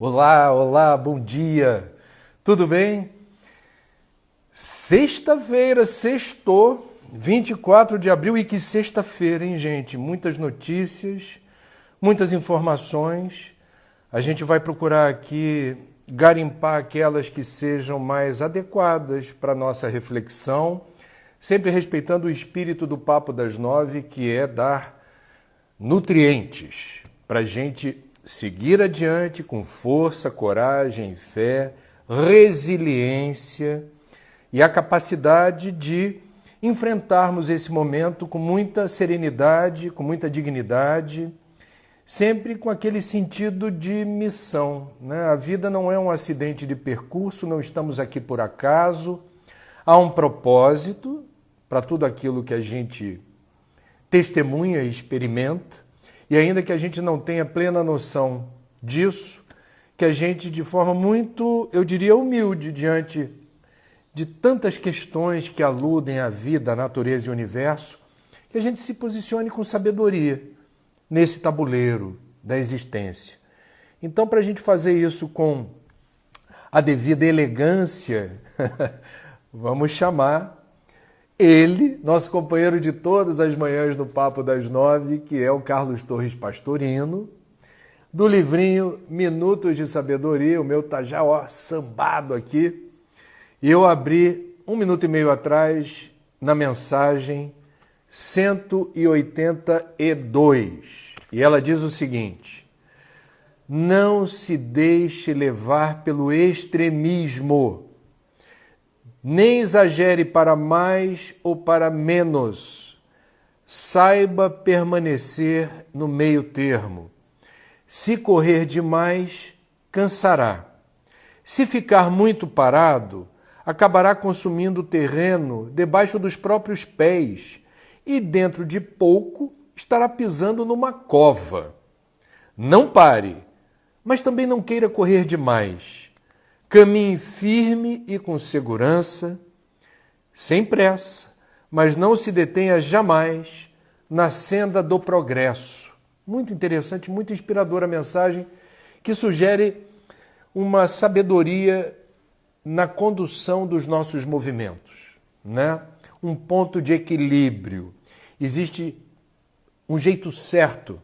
Olá, olá, bom dia. Tudo bem? Sexta-feira, sextou, 24 de abril, e que sexta-feira, hein, gente? Muitas notícias, muitas informações. A gente vai procurar aqui garimpar aquelas que sejam mais adequadas para a nossa reflexão, sempre respeitando o espírito do Papo das Nove, que é dar nutrientes para a gente seguir adiante com força, coragem, fé, resiliência e a capacidade de enfrentarmos esse momento com muita serenidade, com muita dignidade, sempre com aquele sentido de missão, né? A vida não é um acidente de percurso, não estamos aqui por acaso, há um propósito para tudo aquilo que a gente testemunha e experimenta, e ainda que a gente não tenha plena noção disso, que a gente, de forma muito, eu diria, humilde, diante de tantas questões que aludem à vida, à natureza e ao universo, que a gente se posicione com sabedoria nesse tabuleiro da existência. Então, para a gente fazer isso com a devida elegância, vamos chamar ele, nosso companheiro de todas as manhãs no Papo das Nove, que é o Carlos Torres Pastorino, do livrinho Minutos de Sabedoria. O meu tá já sambado aqui. E eu abri 1 minuto e meio atrás na mensagem 182. E ela diz o seguinte: não se deixe levar pelo extremismo. Nem exagere para mais ou para menos. Saiba permanecer no meio termo. Se correr demais, cansará. Se ficar muito parado, acabará consumindo o terreno debaixo dos próprios pés e dentro de pouco estará pisando numa cova. Não pare, mas também não queira correr demais. Caminhe firme e com segurança, sem pressa, mas não se detenha jamais na senda do progresso. Muito interessante, muito inspiradora a mensagem que sugere uma sabedoria na condução dos nossos movimentos, né? Um ponto de equilíbrio. Existe um jeito certo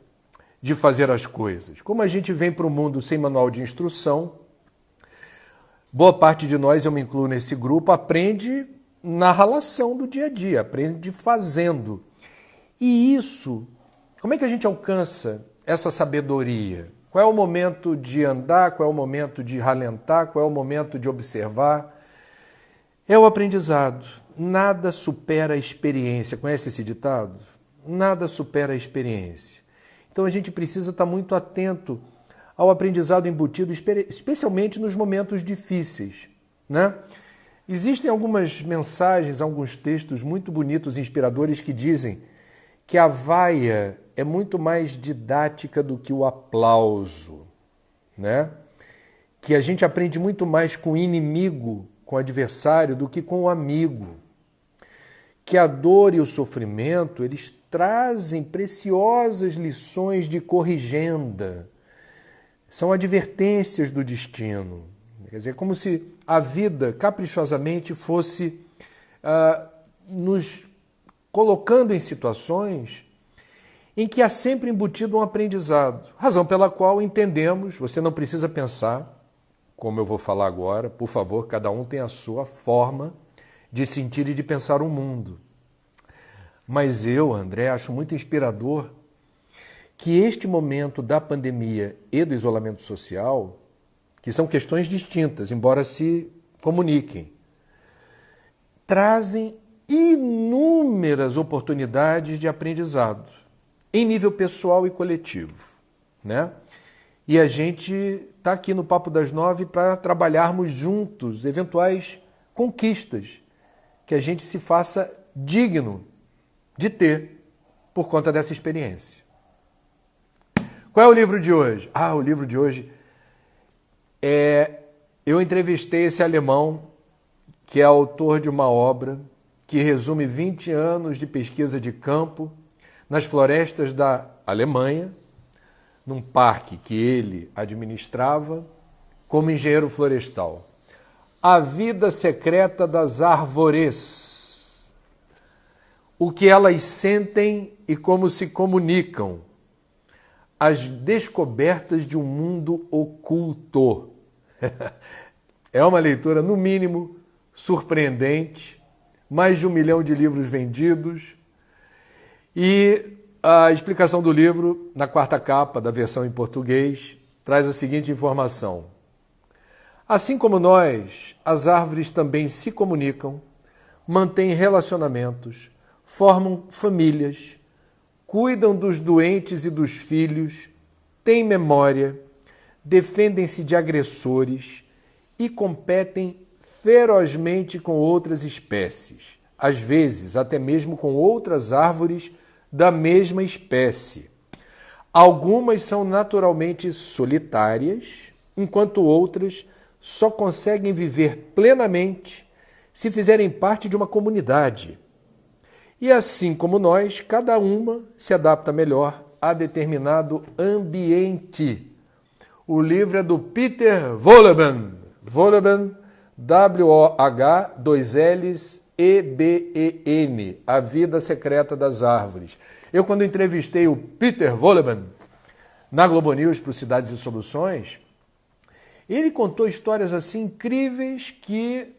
de fazer as coisas. Como a gente vem para o mundo sem manual de instrução, boa parte de nós, eu me incluo nesse grupo, aprende na relação do dia a dia, aprende fazendo. E isso, como é que a gente alcança essa sabedoria? Qual é o momento de andar, qual é o momento de ralentar, qual é o momento de observar? É o aprendizado. Nada supera a experiência. Conhece esse ditado? Nada supera a experiência. Então a gente precisa estar muito atento ao aprendizado embutido, especialmente nos momentos difíceis, né? Existem algumas mensagens, alguns textos muito bonitos e inspiradores que dizem que a vaia é muito mais didática do que o aplauso, né? Que a gente aprende muito mais com o inimigo, com o adversário, do que com o amigo. Que a dor e o sofrimento, eles trazem preciosas lições de corrigenda. São advertências do destino. Quer dizer, como se a vida caprichosamente fosse nos colocando em situações em que há sempre embutido um aprendizado. Razão pela qual entendemos, você não precisa pensar, como eu vou falar agora, por favor, cada um tem a sua forma de sentir e de pensar o mundo. Mas eu, André, acho muito inspirador que este momento da pandemia e do isolamento social, que são questões distintas, embora se comuniquem, trazem inúmeras oportunidades de aprendizado, em nível pessoal e coletivo, né? E a gente está aqui no Papo das Nove para trabalharmos juntos eventuais conquistas que a gente se faça digno de ter por conta dessa experiência. Qual é o livro de hoje? O livro de hoje eu entrevistei esse alemão que é autor de uma obra que resume 20 anos de pesquisa de campo nas florestas da Alemanha, num parque que ele administrava, como engenheiro florestal. A vida secreta das árvores. O que elas sentem e como se comunicam. As descobertas de um mundo oculto. É uma leitura, no mínimo, surpreendente. Mais de 1 milhão de livros vendidos. E a explicação do livro, na 4ª capa da versão em português, traz a seguinte informação. Assim como nós, as árvores também se comunicam, mantêm relacionamentos, formam famílias, cuidam dos doentes e dos filhos, têm memória, defendem-se de agressores e competem ferozmente com outras espécies, às vezes até mesmo com outras árvores da mesma espécie. Algumas são naturalmente solitárias, enquanto outras só conseguem viver plenamente se fizerem parte de uma comunidade. E assim como nós, cada uma se adapta melhor a determinado ambiente. O livro é do Peter Wohlleben. Wohlleben, W-O-H-2-Ls-E-B-E-N. A Vida Secreta das Árvores. Eu, quando entrevistei o Peter Wohlleben na Globo News para o Cidades e Soluções, ele contou histórias assim incríveis que,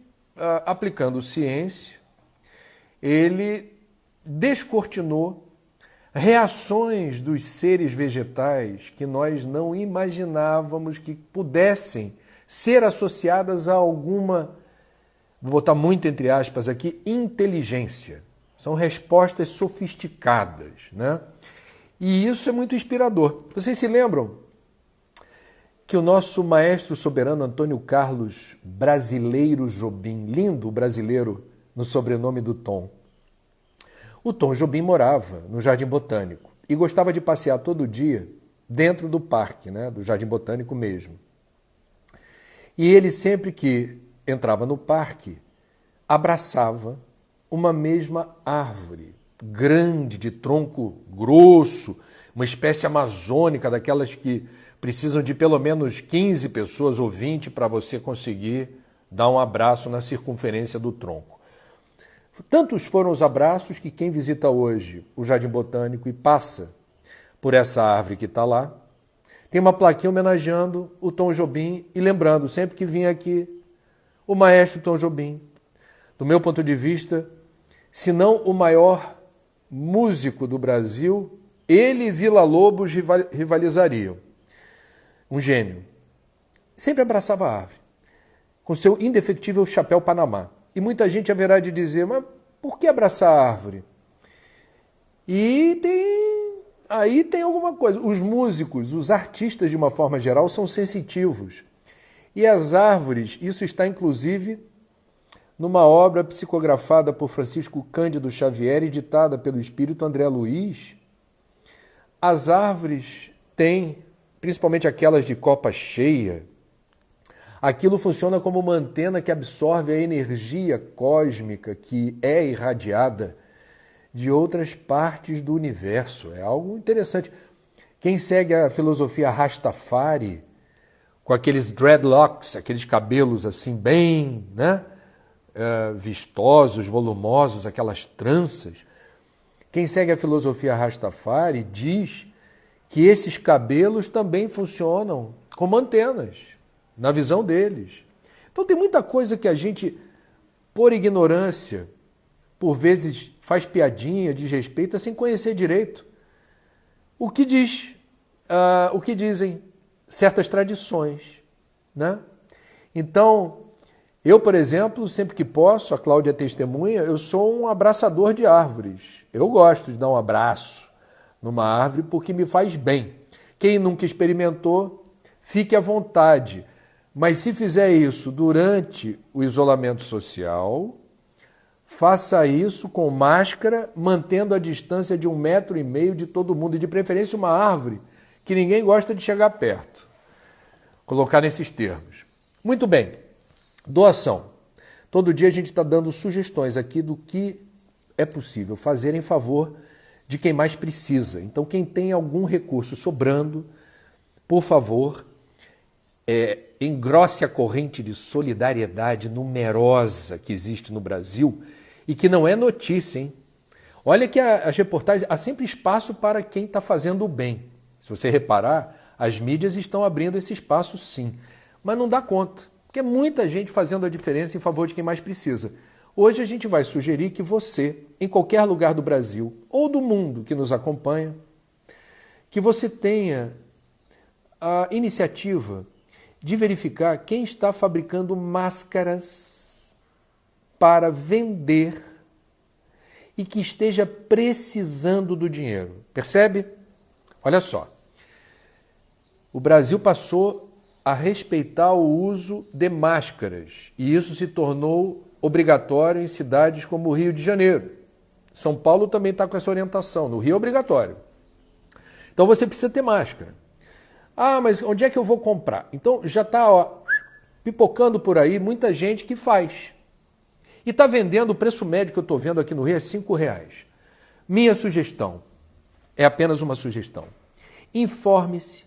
aplicando ciência, ele descortinou reações dos seres vegetais que nós não imaginávamos que pudessem ser associadas a alguma, vou botar muito entre aspas aqui, inteligência. São respostas sofisticadas, né? E isso é muito inspirador. Vocês se lembram que o nosso maestro soberano Antônio Carlos Brasileiro Jobim, lindo brasileiro no sobrenome do Tom, o Tom Jobim morava no Jardim Botânico e gostava de passear todo dia dentro do parque, né, do Jardim Botânico mesmo. E ele sempre que entrava no parque, abraçava uma mesma árvore, grande, de tronco grosso, uma espécie amazônica, daquelas que precisam de pelo menos 15 pessoas ou 20 para você conseguir dar um abraço na circunferência do tronco. Tantos foram os abraços que quem visita hoje o Jardim Botânico e passa por essa árvore que está lá, tem uma plaquinha homenageando o Tom Jobim e lembrando, sempre que vinha aqui, o maestro Tom Jobim. Do meu ponto de vista, se não o maior músico do Brasil, ele e Villa-Lobos rivalizariam. Um gênio. Sempre abraçava a árvore, com seu indefectível chapéu Panamá. E muita gente haverá de dizer, mas por que abraçar a árvore? E aí tem alguma coisa. Os músicos, os artistas de uma forma geral, são sensitivos. E as árvores, isso está inclusive numa obra psicografada por Francisco Cândido Xavier e ditada pelo espírito André Luiz. As árvores têm, principalmente aquelas de copa cheia, aquilo funciona como uma antena que absorve a energia cósmica que é irradiada de outras partes do universo. É algo interessante. Quem segue a filosofia Rastafari, com aqueles dreadlocks, aqueles cabelos assim bem, né, vistosos, volumosos, aquelas tranças, quem segue a filosofia Rastafari diz que esses cabelos também funcionam como antenas, na visão deles. Então tem muita coisa que a gente, por ignorância, por vezes faz piadinha, desrespeita, sem conhecer direito o que dizem certas tradições, né? Então, eu, por exemplo, sempre que posso, a Cláudia é testemunha, eu sou um abraçador de árvores. Eu gosto de dar um abraço numa árvore porque me faz bem. Quem nunca experimentou, fique à vontade. Mas se fizer isso durante o isolamento social, faça isso com máscara, mantendo a distância de 1,5 metro de todo mundo, e de preferência uma árvore que ninguém gosta de chegar perto. Colocar nesses termos. Muito bem, doação. Todo dia a gente está dando sugestões aqui do que é possível fazer em favor de quem mais precisa. Então, quem tem algum recurso sobrando, por favor, engrosse a corrente de solidariedade numerosa que existe no Brasil e que não é notícia, hein? Olha que as reportagens, há sempre espaço para quem está fazendo o bem. Se você reparar, as mídias estão abrindo esse espaço sim, mas não dá conta, porque é muita gente fazendo a diferença em favor de quem mais precisa. Hoje a gente vai sugerir que você, em qualquer lugar do Brasil ou do mundo que nos acompanha, que você tenha a iniciativa de verificar quem está fabricando máscaras para vender e que esteja precisando do dinheiro. Percebe? Olha só. O Brasil passou a respeitar o uso de máscaras e isso se tornou obrigatório em cidades como o Rio de Janeiro. São Paulo também está com essa orientação. No Rio é obrigatório. Então você precisa ter máscara. Ah, mas onde é que eu vou comprar? Então já está pipocando por aí muita gente que faz. E está vendendo, o preço médio que eu estou vendo aqui no Rio é R$5. Minha sugestão, é apenas uma sugestão. Informe-se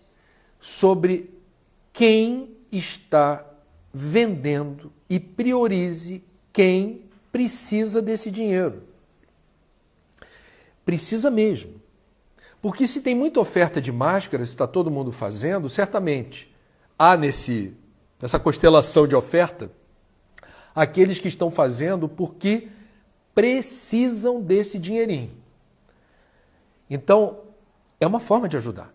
sobre quem está vendendo e priorize quem precisa desse dinheiro. Precisa mesmo. Porque se tem muita oferta de máscaras, está todo mundo fazendo, certamente há nessa constelação de oferta aqueles que estão fazendo porque precisam desse dinheirinho. Então, é uma forma de ajudar.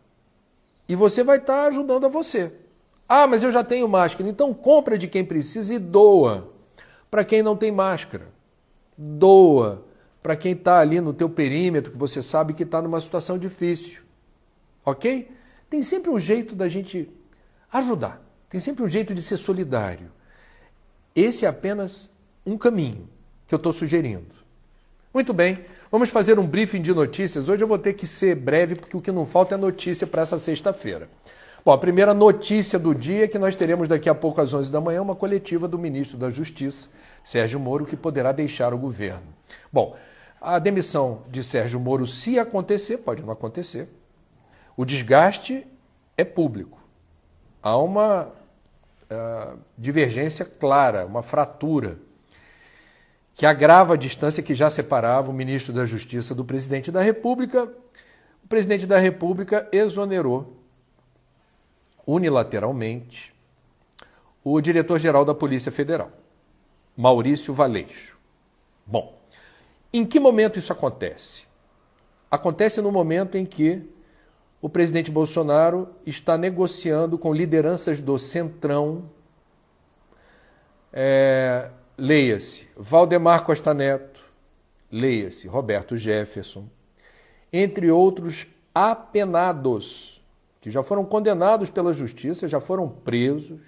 E você vai estar ajudando a você. Ah, mas eu já tenho máscara. Então, compra de quem precisa e doa para quem não tem máscara. Doa para quem está ali no teu perímetro, que você sabe que está numa situação difícil. Ok? Tem sempre um jeito da gente ajudar. Tem sempre um jeito de ser solidário. Esse é apenas um caminho que eu estou sugerindo. Muito bem, vamos fazer um briefing de notícias. Hoje eu vou ter que ser breve, porque o que não falta é notícia para essa sexta-feira. Bom, a primeira notícia do dia é que nós teremos daqui a pouco às 11 da manhã uma coletiva do ministro da Justiça, Sérgio Moro, que poderá deixar o governo. Bom, a demissão de Sérgio Moro, se acontecer, pode não acontecer, o desgaste é público. Há uma divergência clara, uma fratura, que agrava a distância que já separava o ministro da Justiça do presidente da República. O presidente da República exonerou unilateralmente o diretor-geral da Polícia Federal, Maurício Valeixo. Bom, em que momento isso acontece? Acontece no momento em que o presidente Bolsonaro está negociando com lideranças do Centrão, leia-se Valdemar Costa Neto, leia-se Roberto Jefferson, entre outros apenados, que já foram condenados pela justiça, já foram presos,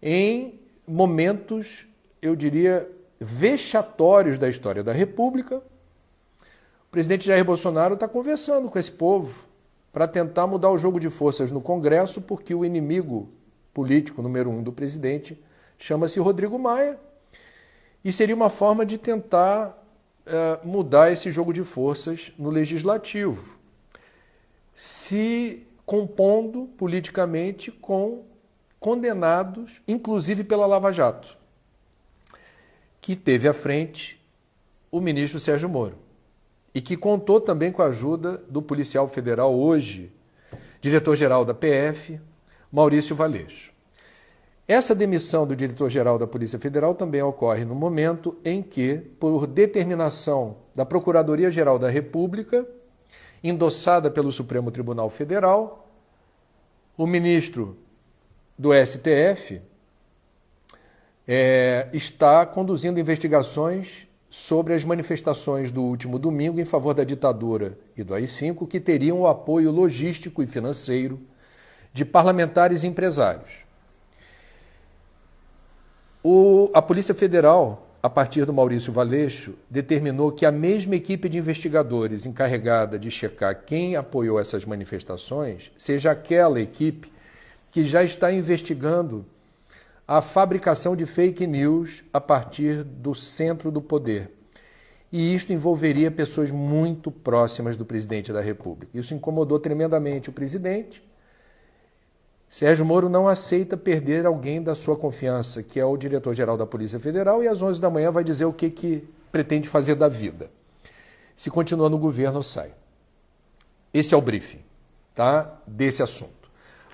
em momentos, eu diria, vexatórios da história da República. O presidente Jair Bolsonaro está conversando com esse povo para tentar mudar o jogo de forças no Congresso, porque o inimigo político número 1 do presidente chama-se Rodrigo Maia, e seria uma forma de tentar mudar esse jogo de forças no Legislativo, se compondo politicamente com condenados, inclusive pela Lava Jato, que teve à frente o ministro Sérgio Moro, e que contou também com a ajuda do policial federal hoje, diretor-geral da PF, Maurício Valeixo. Essa demissão do diretor-geral da Polícia Federal também ocorre no momento em que, por determinação da Procuradoria-Geral da República, endossada pelo Supremo Tribunal Federal, o ministro do STF está conduzindo investigações sobre as manifestações do último domingo em favor da ditadura e do AI-5, que teriam o apoio logístico e financeiro de parlamentares e empresários. A Polícia Federal, a partir do Maurício Valeixo, determinou que a mesma equipe de investigadores encarregada de checar quem apoiou essas manifestações seja aquela equipe que já está investigando a fabricação de fake news a partir do centro do poder. E isto envolveria pessoas muito próximas do presidente da República. Isso incomodou tremendamente o presidente Sérgio Moro não aceita perder alguém da sua confiança, que é o diretor-geral da Polícia Federal, e às 11 da manhã vai dizer o que pretende fazer da vida. Se continua no governo, sai. Esse é o briefing, tá? Desse assunto.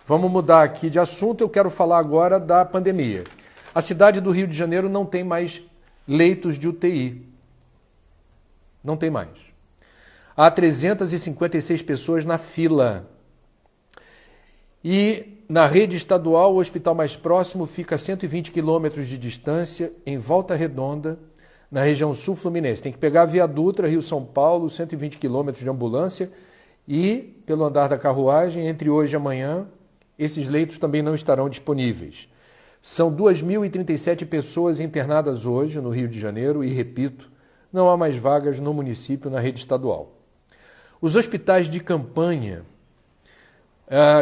Vamos mudar aqui de assunto, eu quero falar agora da pandemia. A cidade do Rio de Janeiro não tem mais leitos de UTI. Não tem mais. Há 356 pessoas na fila. E na rede estadual, o hospital mais próximo fica a 120 quilômetros de distância, em Volta Redonda, na região sul fluminense. Tem que pegar a Via Dutra, Rio-São Paulo, 120 quilômetros de ambulância e, pelo andar da carruagem, entre hoje e amanhã, esses leitos também não estarão disponíveis. São 2.037 pessoas internadas hoje no Rio de Janeiro e, repito, não há mais vagas no município na rede estadual. Os hospitais de campanha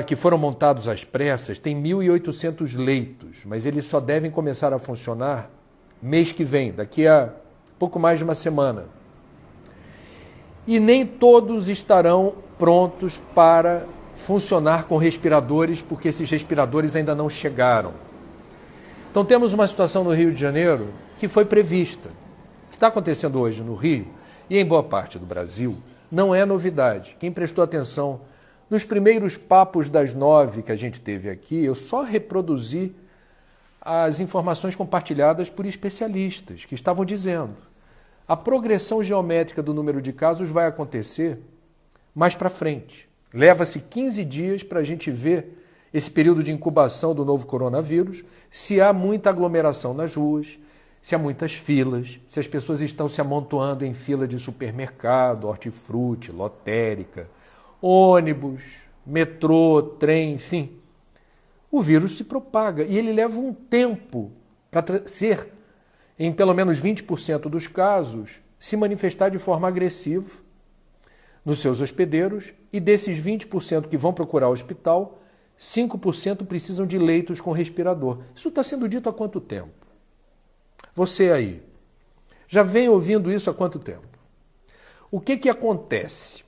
que foram montados às pressas têm 1.800 leitos, mas eles só devem começar a funcionar mês que vem, daqui a pouco mais de uma semana. E nem todos estarão prontos para funcionar com respiradores, porque esses respiradores ainda não chegaram. Então temos uma situação no Rio de Janeiro que foi prevista. O que está acontecendo hoje no Rio e em boa parte do Brasil não é novidade. Quem prestou atenção nos primeiros papos das 9 que a gente teve aqui, eu só reproduzi as informações compartilhadas por especialistas que estavam dizendo a progressão geométrica do número de casos vai acontecer mais para frente. Leva-se 15 dias para a gente ver esse período de incubação do novo coronavírus, se há muita aglomeração nas ruas, se há muitas filas, se as pessoas estão se amontoando em fila de supermercado, hortifruti, lotérica, ônibus, metrô, trem, enfim. O vírus se propaga e ele leva um tempo para ser, em pelo menos 20% dos casos, se manifestar de forma agressiva nos seus hospedeiros e desses 20% que vão procurar o hospital, 5% precisam de leitos com respirador. Isso está sendo dito há quanto tempo? Você aí, já vem ouvindo isso há quanto tempo? O que acontece?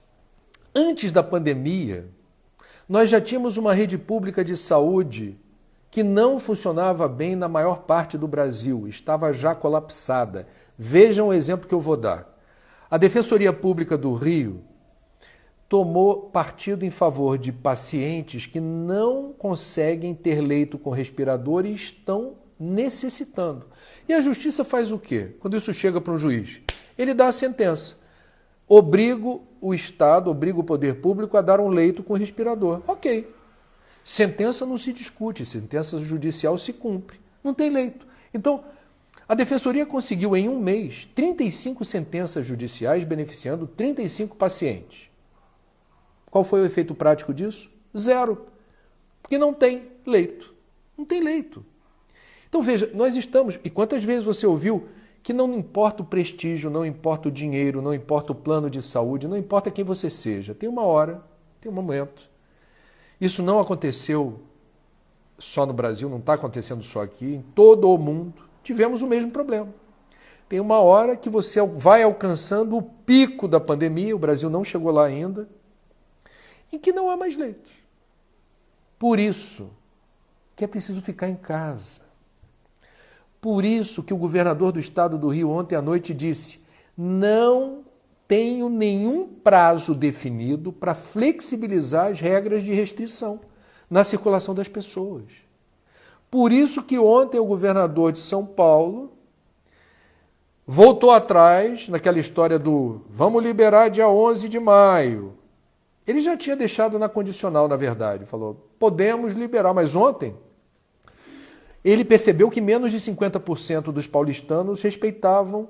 Antes da pandemia, nós já tínhamos uma rede pública de saúde que não funcionava bem na maior parte do Brasil, estava já colapsada. Vejam o exemplo que eu vou dar. A Defensoria Pública do Rio tomou partido em favor de pacientes que não conseguem ter leito com respirador e estão necessitando. E a Justiça faz o quê? Quando isso chega para um juiz? Ele dá a sentença. Obrigo o Estado, obrigo o poder público a dar um leito com respirador. Ok. Sentença não se discute, sentença judicial se cumpre. Não tem leito. Então, a Defensoria conseguiu em um mês 35 sentenças judiciais beneficiando 35 pacientes. Qual foi o efeito prático disso? Zero. Porque não tem leito. Não tem leito. Então veja, nós estamos... E quantas vezes você ouviu que não importa o prestígio, não importa o dinheiro, não importa o plano de saúde, não importa quem você seja. Tem uma hora, tem um momento. Isso não aconteceu só no Brasil, não está acontecendo só aqui, em todo o mundo. Tivemos o mesmo problema. Tem uma hora que você vai alcançando o pico da pandemia, o Brasil não chegou lá ainda, em que não há mais leitos. Por isso que é preciso ficar em casa. Por isso que o governador do estado do Rio ontem à noite disse: não tenho nenhum prazo definido para flexibilizar as regras de restrição na circulação das pessoas. Por isso que ontem o governador de São Paulo voltou atrás naquela história do vamos liberar dia 11 de maio. Ele já tinha deixado na condicional, na verdade. Falou, podemos liberar, mas ontem ele percebeu que menos de 50% dos paulistanos respeitavam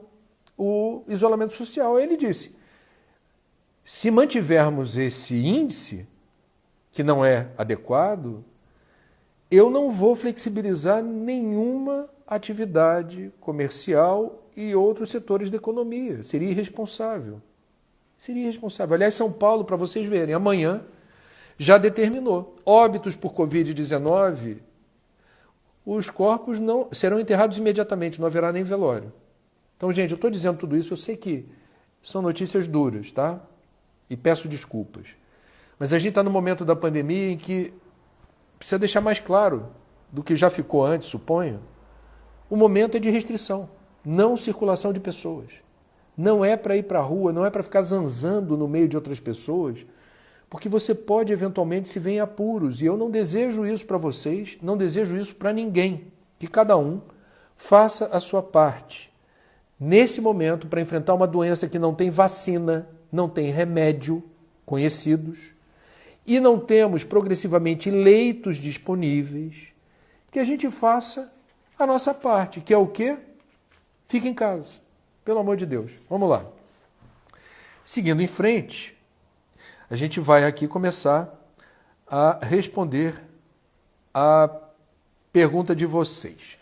o isolamento social. Ele disse, se mantivermos esse índice, que não é adequado, eu não vou flexibilizar nenhuma atividade comercial e outros setores da economia. Seria irresponsável. Seria irresponsável. Aliás, São Paulo, para vocês verem, amanhã já determinou. Óbitos por Covid-19, os corpos não serão enterrados imediatamente, não haverá nem velório. Então, gente, eu estou dizendo tudo isso, eu sei que são notícias duras, tá? E peço desculpas. Mas a gente está no momento da pandemia em que precisa deixar mais claro do que já ficou antes, suponho. O momento é de restrição, não circulação de pessoas. Não é para ir para a rua, não é para ficar zanzando no meio de outras pessoas, porque você pode eventualmente se ver em apuros. E eu não desejo isso para vocês, não desejo isso para ninguém. Que cada um faça a sua parte. Nesse momento, para enfrentar uma doença que não tem vacina, não tem remédio conhecidos, e não temos progressivamente leitos disponíveis, que a gente faça a nossa parte, que é o quê? Fique em casa, pelo amor de Deus. Vamos lá. Seguindo em frente, a gente vai aqui começar a responder a pergunta de vocês.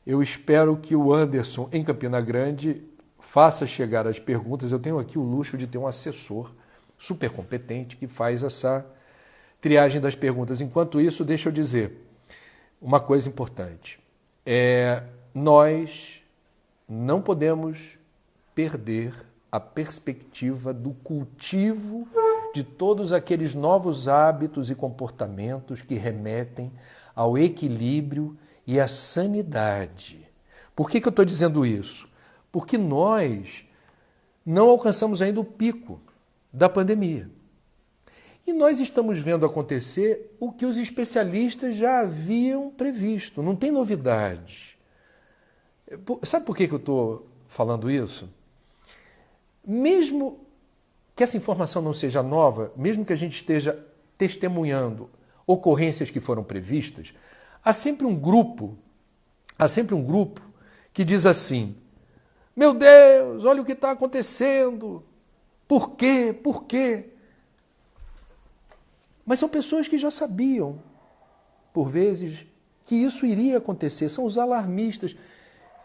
Eu espero que o Anderson, em Campina Grande, faça chegar as perguntas. Eu tenho aqui o luxo de ter um assessor super competente que faz essa triagem das perguntas. Enquanto isso, deixa eu dizer uma coisa importante. Nós não podemos perder a perspectiva do cultivo de todos aqueles novos hábitos e comportamentos que remetem ao equilíbrio e à sanidade. Por que eu estou dizendo isso? Porque nós não alcançamos ainda o pico da pandemia. E nós estamos vendo acontecer o que os especialistas já haviam previsto. Não tem novidade. Sabe por que eu estou falando isso? Mesmo que essa informação não seja nova, mesmo que a gente esteja testemunhando ocorrências que foram previstas, há sempre um grupo que diz assim: meu Deus, olha o que está acontecendo. Por quê? Por quê? Mas são pessoas que já sabiam, por vezes, que isso iria acontecer. São os alarmistas,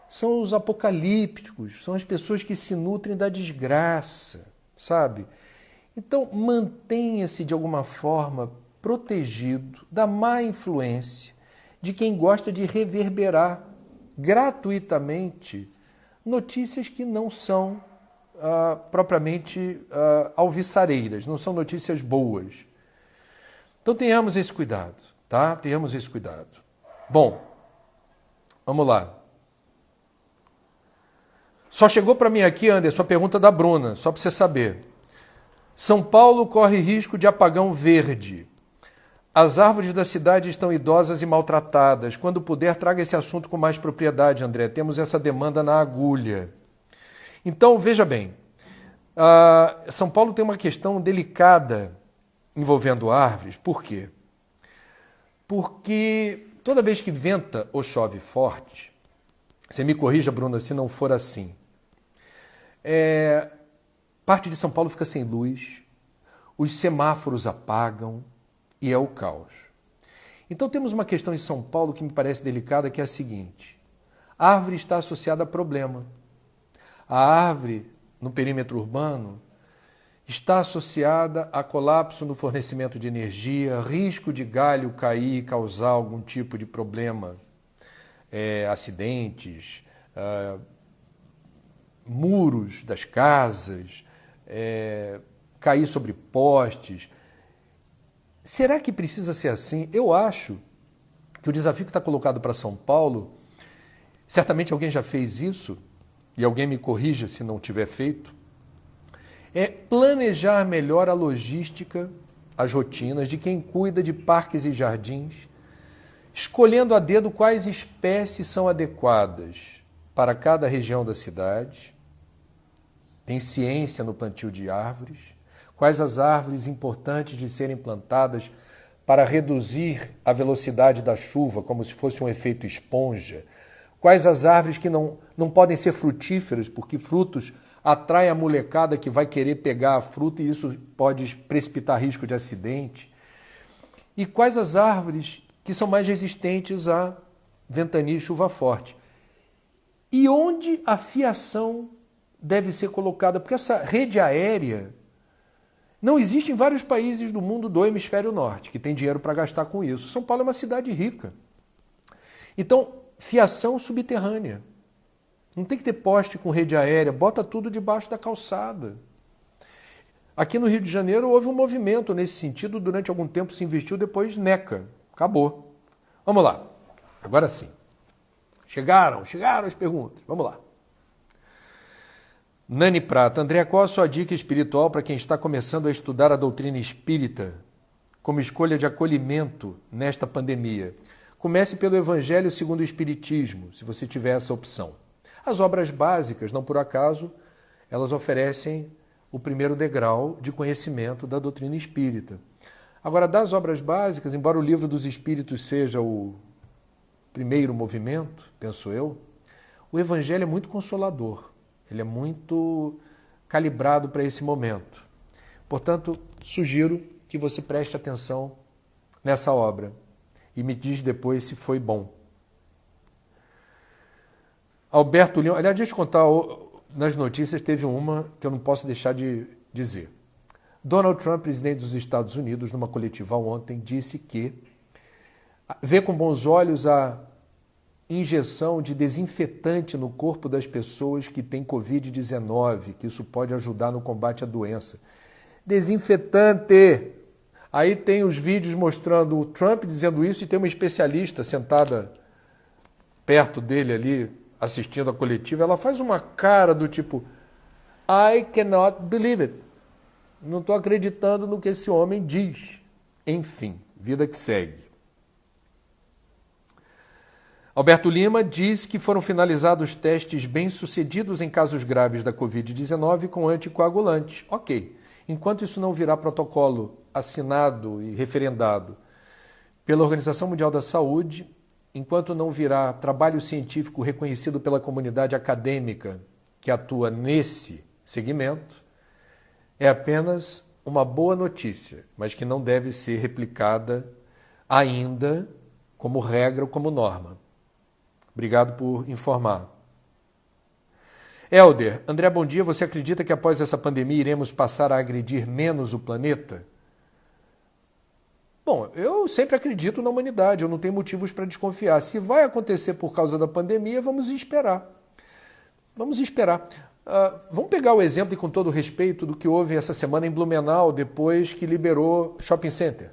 são os apocalípticos, são as pessoas que se nutrem da desgraça, sabe? Então, mantenha-se de alguma forma protegido da má influência de quem gosta de reverberar gratuitamente notícias que não são propriamente alviçareiras, não são notícias boas. Então tenhamos esse cuidado, tá? Tenhamos esse cuidado. Bom, vamos lá. Só chegou para mim aqui, Anderson, a pergunta da Bruna, só para você saber. São Paulo corre risco de apagão verde. As árvores da cidade estão idosas e maltratadas. Quando puder, traga esse assunto com mais propriedade, André. Temos essa demanda na agulha. Então, veja bem, São Paulo tem uma questão delicada envolvendo árvores. Por quê? Porque toda vez que venta ou chove forte, você me corrija, Bruna, se não for assim, parte de São Paulo fica sem luz, os semáforos apagam e é o caos. Então temos uma questão em São Paulo que me parece delicada, que é a seguinte: a árvore está associada a problema. A árvore, no perímetro urbano, está associada a colapso no fornecimento de energia, risco de galho cair e causar algum tipo de problema, acidentes, muros das casas, cair sobre postes. Será que precisa ser assim? Eu acho que o desafio que está colocado para São Paulo, certamente alguém já fez isso, e alguém me corrija se não tiver feito, é planejar melhor a logística, as rotinas de quem cuida de parques e jardins, escolhendo a dedo quais espécies são adequadas para cada região da cidade. Tem ciência no plantio de árvores, quais as árvores importantes de serem plantadas para reduzir a velocidade da chuva, como se fosse um efeito esponja, quais as árvores que não podem ser frutíferas, porque frutos atraem a molecada que vai querer pegar a fruta e isso pode precipitar risco de acidente, e quais as árvores que são mais resistentes a ventania e chuva forte. E onde a fiação deve ser colocada, porque essa rede aérea não existe em vários países do mundo do hemisfério norte, que tem dinheiro para gastar com isso. São Paulo é uma cidade rica. Então, fiação subterrânea. Não tem que ter poste com rede aérea, bota tudo debaixo da calçada. Aqui no Rio de Janeiro houve um movimento nesse sentido, durante algum tempo se investiu, depois NECA, acabou. Vamos lá. Agora sim. Chegaram as perguntas. Vamos lá. Nani Prata. André, qual a sua dica espiritual para quem está começando a estudar a doutrina espírita como escolha de acolhimento nesta pandemia? Comece pelo Evangelho segundo o Espiritismo, se você tiver essa opção. As obras básicas, não por acaso, elas oferecem o primeiro degrau de conhecimento da doutrina espírita. Agora, das obras básicas, embora o Livro dos Espíritos seja o primeiro movimento, penso eu, o Evangelho é muito consolador. Ele é muito calibrado para esse momento. Portanto, sugiro que você preste atenção nessa obra e me diz depois se foi bom. Alberto Lima, aliás, deixa eu contar, nas notícias teve uma que eu não posso deixar de dizer. Donald Trump, presidente dos Estados Unidos, numa coletiva ontem, disse que vê com bons olhos a injeção de desinfetante no corpo das pessoas que têm Covid-19, que isso pode ajudar no combate à doença. Desinfetante! Aí tem os vídeos mostrando o Trump dizendo isso e tem uma especialista sentada perto dele ali, assistindo a coletiva. Ela faz uma cara do tipo, I cannot believe it. Não estou acreditando no que esse homem diz. Enfim, vida que segue. Alberto Lima diz que foram finalizados testes bem-sucedidos em casos graves da Covid-19 com anticoagulantes. Ok. Enquanto isso não virar protocolo assinado e referendado pela Organização Mundial da Saúde, enquanto não virar trabalho científico reconhecido pela comunidade acadêmica que atua nesse segmento, é apenas uma boa notícia, mas que não deve ser replicada ainda como regra ou como norma. Obrigado por informar. Helder, André, bom dia. Você acredita que após essa pandemia iremos passar a agredir menos o planeta? Bom, eu sempre acredito na humanidade, eu não tenho motivos para desconfiar. Se vai acontecer por causa da pandemia, vamos esperar. Vamos esperar. Vamos pegar o exemplo, e com todo respeito, do que houve essa semana em Blumenau, depois que liberou shopping center,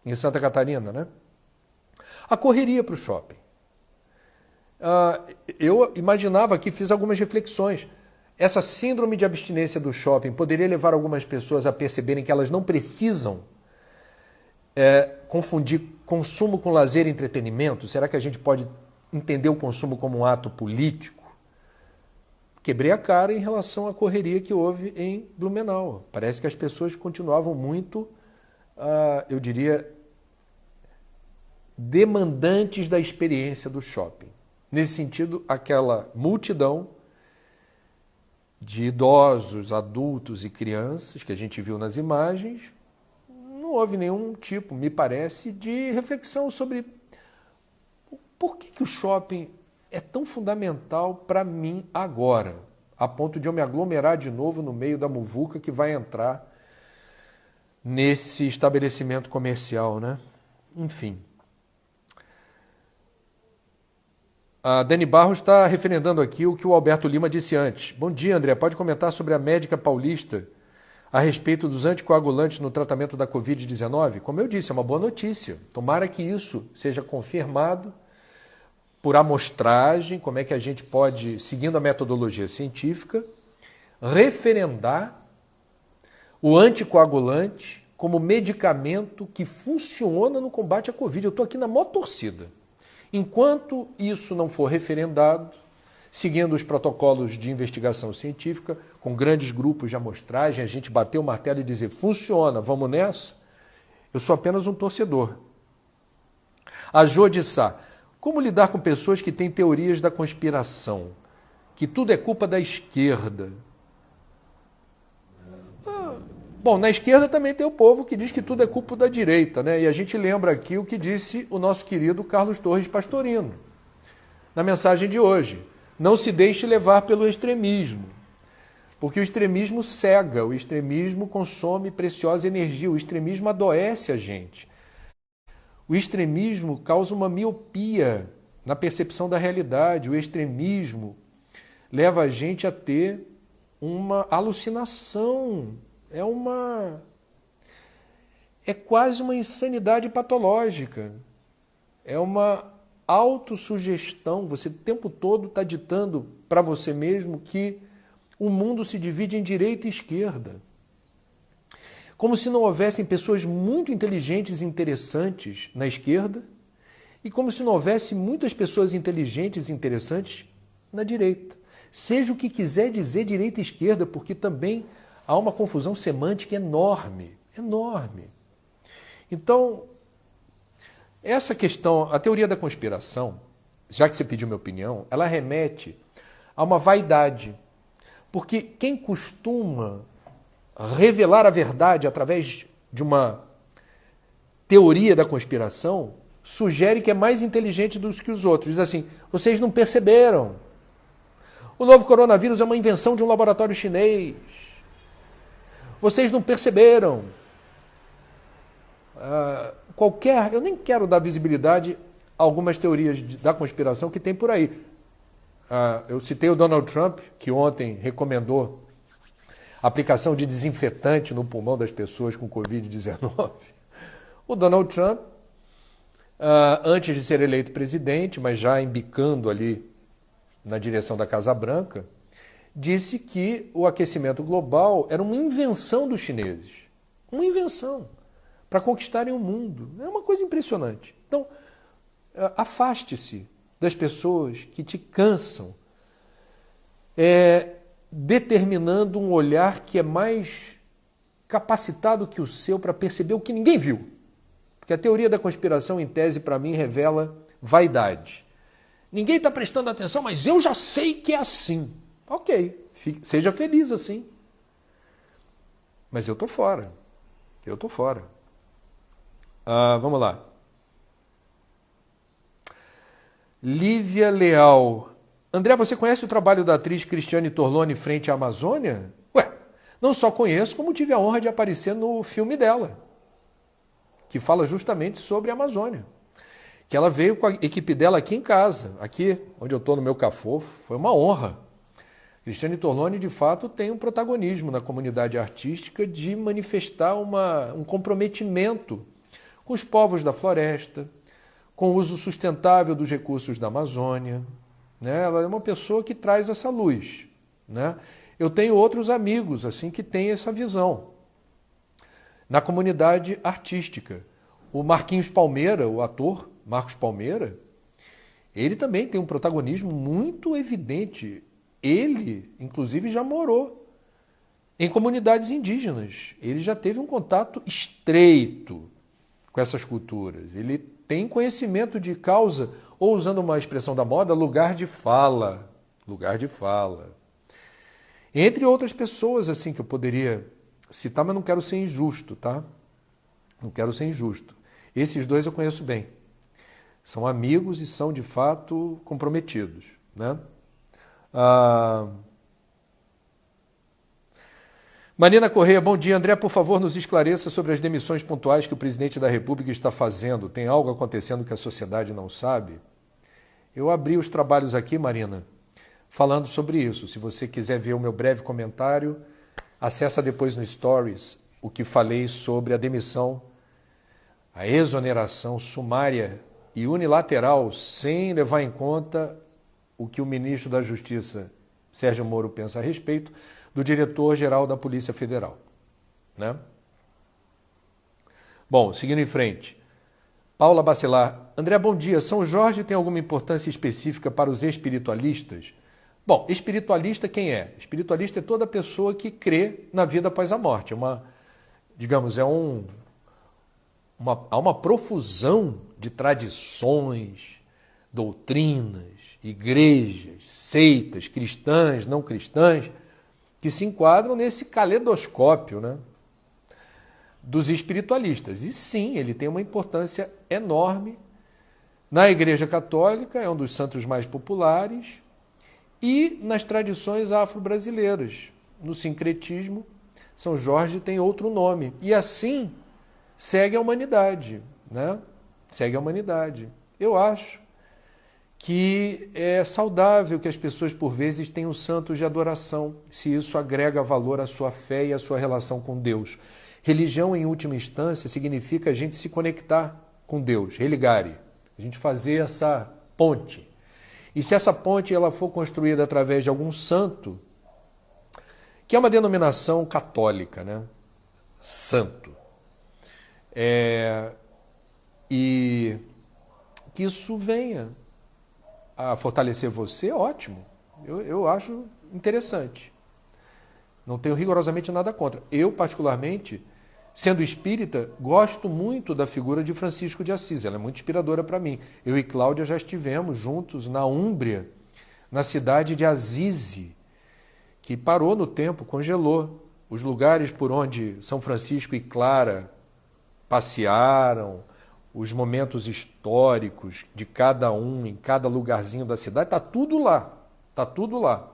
em Santa Catarina, né? A correria para o shopping. Eu imaginava aqui, fiz algumas reflexões. Essa síndrome de abstinência do shopping poderia levar algumas pessoas a perceberem que elas não precisam confundir consumo com lazer e entretenimento? Será que a gente pode entender o consumo como um ato político? Quebrei a cara em relação à correria que houve em Blumenau. Parece que as pessoas continuavam muito, eu diria, demandantes da experiência do shopping. Nesse sentido, aquela multidão de idosos, adultos e crianças que a gente viu nas imagens, não houve nenhum tipo, me parece, de reflexão sobre por que o shopping é tão fundamental para mim agora, a ponto de eu me aglomerar de novo no meio da muvuca que vai entrar nesse estabelecimento comercial, né? Enfim. A Dani Barros está referendando aqui o que o Alberto Lima disse antes. Bom dia, André. Pode comentar sobre a médica paulista a respeito dos anticoagulantes no tratamento da Covid-19? Como eu disse, é uma boa notícia. Tomara que isso seja confirmado por amostragem, como é que a gente pode, seguindo a metodologia científica, referendar o anticoagulante como medicamento que funciona no combate à Covid. Eu estou aqui na maior torcida. Enquanto isso não for referendado, seguindo os protocolos de investigação científica, com grandes grupos de amostragem, a gente bater o martelo e dizer, funciona, vamos nessa, eu sou apenas um torcedor. A Jô de Sá, como lidar com pessoas que têm teorias da conspiração, que tudo é culpa da esquerda? Bom, na esquerda também tem o povo que diz que tudo é culpa da direita, né? E a gente lembra aqui o que disse o nosso querido Carlos Torres Pastorino, na mensagem de hoje. Não se deixe levar pelo extremismo, porque o extremismo cega, o extremismo consome preciosa energia, o extremismo adoece a gente. O extremismo causa uma miopia na percepção da realidade, o extremismo leva a gente a ter uma alucinação. É quase uma insanidade patológica. é uma autossugestão. Você o tempo todo está ditando para você mesmo que o mundo se divide em direita e esquerda. Como se não houvessem pessoas muito inteligentes e interessantes na esquerda e como se não houvesse muitas pessoas inteligentes e interessantes na direita. Seja o que quiser dizer direita e esquerda, porque também há uma confusão semântica enorme, enorme. Então, essa questão, a teoria da conspiração, já que você pediu minha opinião, ela remete a uma vaidade. Porque quem costuma revelar a verdade através de uma teoria da conspiração sugere que é mais inteligente do que os outros. Diz assim, vocês não perceberam. O novo coronavírus é uma invenção de um laboratório chinês. Vocês não perceberam. Eu nem quero dar visibilidade a algumas teorias da conspiração que tem por aí. Eu citei o Donald Trump, que ontem recomendou a aplicação de desinfetante no pulmão das pessoas com Covid-19. O Donald Trump, antes de ser eleito presidente, mas já embicando ali na direção da Casa Branca, disse que o aquecimento global era uma invenção dos chineses. Uma invenção para conquistarem o mundo. É uma coisa impressionante. Então, afaste-se das pessoas que te cansam, determinando um olhar que é mais capacitado que o seu para perceber o que ninguém viu. Porque a teoria da conspiração, em tese, para mim, revela vaidade. Ninguém está prestando atenção, mas eu já sei que é assim. Ok, seja feliz assim. Mas eu estou fora. Eu estou fora. Vamos lá. Lívia Leal. André, você conhece o trabalho da atriz Cristiane Torlone frente à Amazônia? Ué, não só conheço, como tive a honra de aparecer no filme dela, que fala justamente sobre a Amazônia. Que ela veio com a equipe dela aqui em casa, aqui onde eu estou no meu cafofo. Foi uma honra. Cristiane Torlone, de fato, tem um protagonismo na comunidade artística de manifestar um comprometimento com os povos da floresta, com o uso sustentável dos recursos da Amazônia. Né? Ela é uma pessoa que traz essa luz. Né? Eu tenho outros amigos assim que têm essa visão. Na comunidade artística, o Marquinhos Palmeira, o ator Marcos Palmeira, ele também tem um protagonismo muito evidente. Ele, inclusive, já morou em comunidades indígenas. Ele já teve um contato estreito com essas culturas. Ele tem conhecimento de causa, ou usando uma expressão da moda, lugar de fala. Lugar de fala. Entre outras pessoas assim que eu poderia citar, mas não quero ser injusto, tá? Não quero ser injusto. Esses dois eu conheço bem. São amigos e são, de fato, comprometidos. Né? Marina Correia, bom dia. André, por favor, nos esclareça sobre as demissões pontuais que o presidente da República está fazendo. Tem algo acontecendo que a sociedade não sabe? Eu abri os trabalhos aqui, Marina, falando sobre isso. Se você quiser ver o meu breve comentário, acessa depois no Stories o que falei sobre a demissão, a exoneração sumária e unilateral, sem levar em conta o que o ministro da Justiça, Sérgio Moro, pensa a respeito do diretor-geral da Polícia Federal. Né? Bom, seguindo em frente. Paula Bacelar. André, bom dia. São Jorge tem alguma importância específica para os espiritualistas? Bom, espiritualista quem é? Espiritualista é toda pessoa que crê na vida após a morte. Há uma profusão de tradições, doutrinas, igrejas, seitas, cristãs, não cristãs, que se enquadram nesse caleidoscópio, né, dos espiritualistas. E sim, ele tem uma importância enorme na Igreja Católica, é um dos santos mais populares, e nas tradições afro-brasileiras. No sincretismo, São Jorge tem outro nome. E assim segue a humanidade. Né? Segue a humanidade. Eu acho que é saudável que as pessoas, por vezes, tenham santos de adoração, se isso agrega valor à sua fé e à sua relação com Deus. Religião, em última instância, significa a gente se conectar com Deus, religare, A gente fazer essa ponte. E se essa ponte ela for construída através de algum santo, que é uma denominação católica, né? Santo. E que isso venha a fortalecer você, ótimo. Eu acho interessante. Não tenho rigorosamente nada contra. Eu, particularmente, sendo espírita, gosto muito da figura de Francisco de Assis. Ela é muito inspiradora para mim. Eu e Cláudia já estivemos juntos na Úmbria, na cidade de Assisi, que parou no tempo, congelou. Os lugares por onde São Francisco e Clara passearam, os momentos históricos de cada um, em cada lugarzinho da cidade, está tudo lá. Está tudo lá.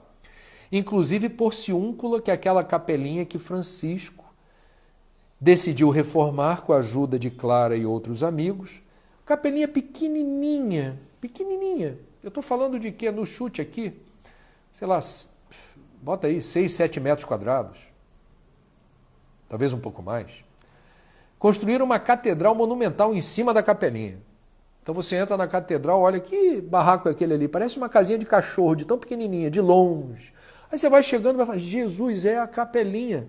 Inclusive Porciúncula, que é aquela capelinha que Francisco decidiu reformar com a ajuda de Clara e outros amigos. Capelinha pequenininha, pequenininha. Eu estou falando de quê? No chute aqui, sei lá, bota aí 6, 7 metros quadrados. Talvez um pouco mais. Construíram uma catedral monumental em cima da capelinha. Então você entra na catedral, olha que barraco é aquele ali, parece uma casinha de cachorro, de tão pequenininha, de longe. Aí você vai chegando e vai falar, Jesus, é a capelinha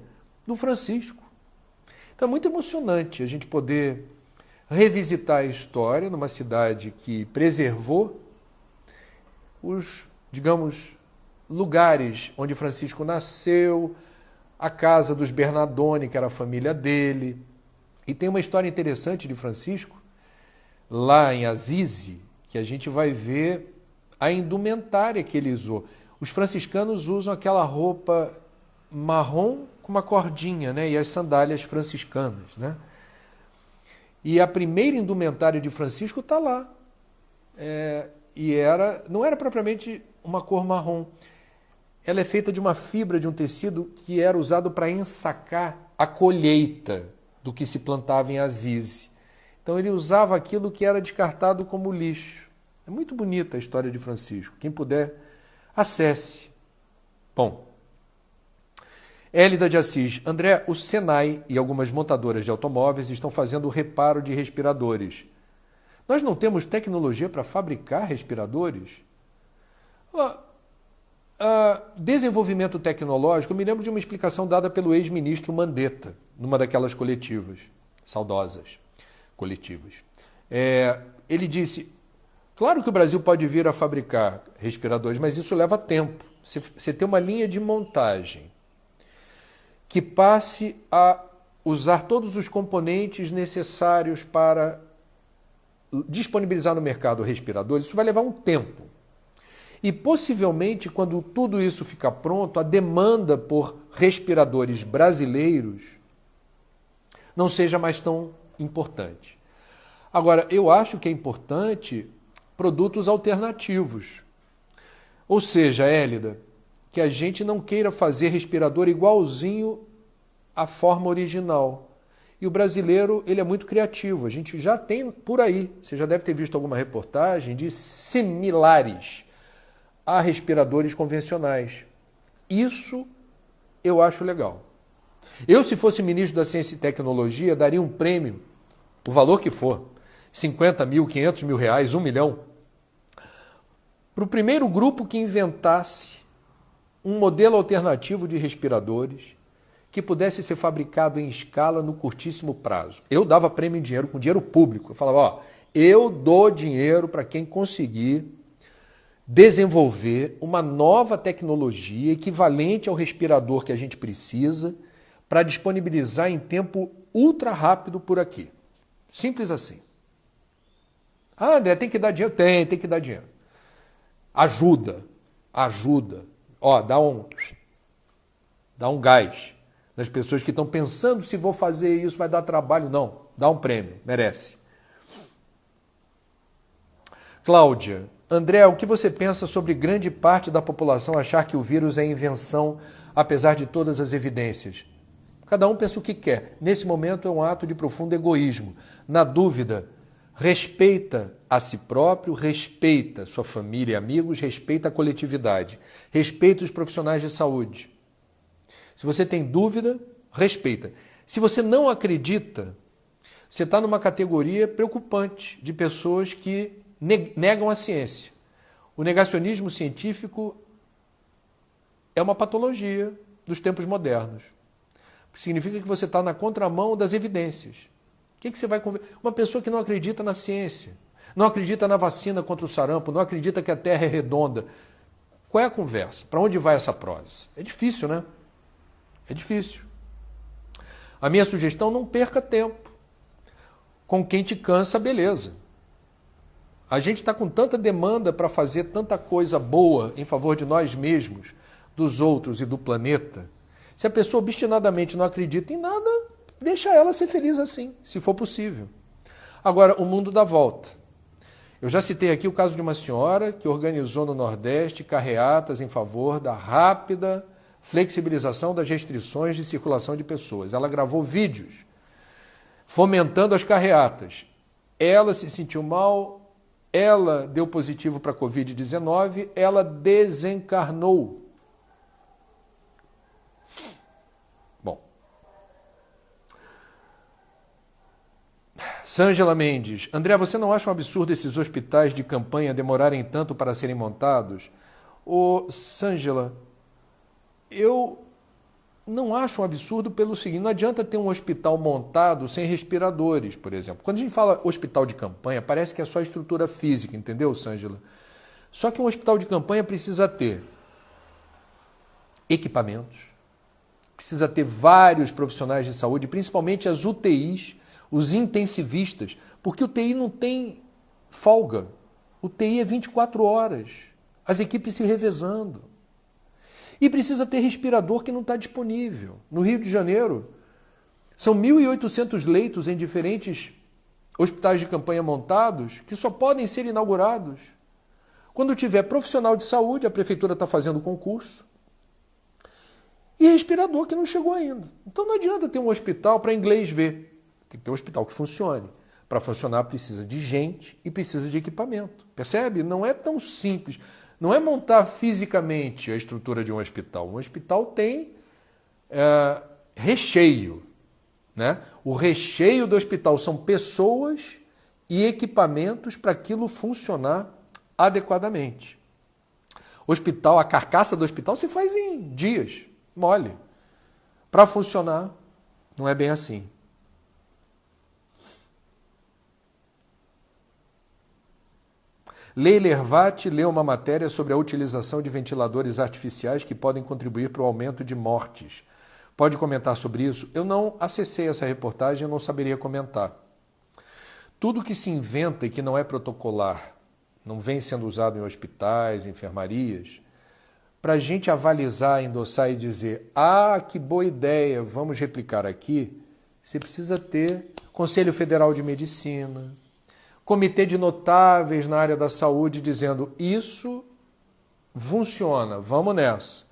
do Francisco. Então é muito emocionante a gente poder revisitar a história numa cidade que preservou os, digamos, lugares onde Francisco nasceu, a casa dos Bernardoni, que era a família dele. E tem uma história interessante de Francisco, lá em Assisi, que a gente vai ver a indumentária que ele usou. Os franciscanos usam aquela roupa marrom com uma cordinha, né? E as sandálias franciscanas, né? E a primeira indumentária de Francisco está lá. Não era propriamente uma cor marrom. Ela é feita de uma fibra de um tecido que era usado para ensacar a colheita do que se plantava em Assisi. Então ele usava aquilo que era descartado como lixo. É muito bonita a história de Francisco. Quem puder, acesse. Bom, Hélida de Assis. André, o Senai e algumas montadoras de automóveis estão fazendo o reparo de respiradores. Nós não temos tecnologia para fabricar respiradores? Desenvolvimento tecnológico, eu me lembro de uma explicação dada pelo ex-ministro Mandetta, numa daquelas coletivas, saudosas coletivas. Ele disse, claro que o Brasil pode vir a fabricar respiradores, mas isso leva tempo. Você tem uma linha de montagem que passe a usar todos os componentes necessários para disponibilizar no mercado respiradores, isso vai levar um tempo. E possivelmente, quando tudo isso ficar pronto, a demanda por respiradores brasileiros não seja mais tão importante. Agora, eu acho que é importante produtos alternativos. Ou seja, Hélida, que a gente não queira fazer respirador igualzinho à forma original. E o brasileiro, ele é muito criativo. A gente já tem por aí, você já deve ter visto alguma reportagem de similares a respiradores convencionais. Isso eu acho legal. Eu, se fosse ministro da Ciência e Tecnologia, daria um prêmio, o valor que for, 50 mil, 500 mil reais, 1 milhão, para o primeiro grupo que inventasse um modelo alternativo de respiradores que pudesse ser fabricado em escala no curtíssimo prazo. Eu dava prêmio em dinheiro, com dinheiro público. Eu falava, eu dou dinheiro para quem conseguir desenvolver uma nova tecnologia equivalente ao respirador que a gente precisa para disponibilizar em tempo ultra rápido por aqui. Simples assim. Ah, André, tem que dar dinheiro? Tem que dar dinheiro. Ajuda. Dá um gás nas pessoas que estão pensando se vou fazer isso, vai dar trabalho. Não, dá um prêmio, merece. Cláudia, André, o que você pensa sobre grande parte da população achar que o vírus é invenção, apesar de todas as evidências? Cada um pensa o que quer. Nesse momento é um ato de profundo egoísmo. Na dúvida, respeita a si próprio, respeita sua família e amigos, respeita a coletividade, respeita os profissionais de saúde. Se você tem dúvida, respeita. Se você não acredita, você está numa categoria preocupante de pessoas que negam a ciência. O negacionismo científico é uma patologia dos tempos modernos. Significa que você está na contramão das evidências. O que você vai conversar? Uma pessoa que não acredita na ciência, não acredita na vacina contra o sarampo, não acredita que a Terra é redonda. Qual é a conversa? Para onde vai essa prosa? É difícil, né? É difícil. A minha sugestão, não perca tempo. Com quem te cansa, beleza. A gente está com tanta demanda para fazer tanta coisa boa em favor de nós mesmos, dos outros e do planeta. Se a pessoa obstinadamente não acredita em nada, deixa ela ser feliz assim, se for possível. Agora, o mundo dá volta. Eu já citei aqui o caso de uma senhora que organizou no Nordeste carreatas em favor da rápida flexibilização das restrições de circulação de pessoas. Ela gravou vídeos fomentando as carreatas. Ela se sentiu mal, ela deu positivo para a Covid-19, ela desencarnou. Bom. Sângela Mendes. André, você não acha um absurdo esses hospitais de campanha demorarem tanto para serem montados? Ô, Sângela, eu não acho um absurdo pelo seguinte, não adianta ter um hospital montado sem respiradores, por exemplo. Quando a gente fala hospital de campanha, parece que é só estrutura física, entendeu, Sângela? Só que um hospital de campanha precisa ter equipamentos, precisa ter vários profissionais de saúde, principalmente as UTIs, os intensivistas, porque o UTI não tem folga. O UTI é 24 horas, as equipes se revezando. E precisa ter respirador que não está disponível. No Rio de Janeiro, são 1.800 leitos em diferentes hospitais de campanha montados que só podem ser inaugurados quando tiver profissional de saúde, a prefeitura está fazendo concurso, e respirador que não chegou ainda. Então não adianta ter um hospital para inglês ver. Tem que ter um hospital que funcione. Para funcionar precisa de gente e precisa de equipamento. Percebe? Não é tão simples. Não é montar fisicamente a estrutura de um hospital. Um hospital tem recheio. Né? O recheio do hospital são pessoas e equipamentos para aquilo funcionar adequadamente. Hospital, a carcaça do hospital se faz em dias, mole. Para funcionar, não é bem assim. Leila Ervati leu uma matéria sobre a utilização de ventiladores artificiais que podem contribuir para o aumento de mortes. Pode comentar sobre isso? Eu não acessei essa reportagem, eu não saberia comentar. Tudo que se inventa e que não é protocolar, não vem sendo usado em hospitais, enfermarias, para a gente avalizar, endossar e dizer, que boa ideia, vamos replicar aqui, você precisa ter Conselho Federal de Medicina, comitê de notáveis na área da saúde dizendo isso funciona, vamos nessa.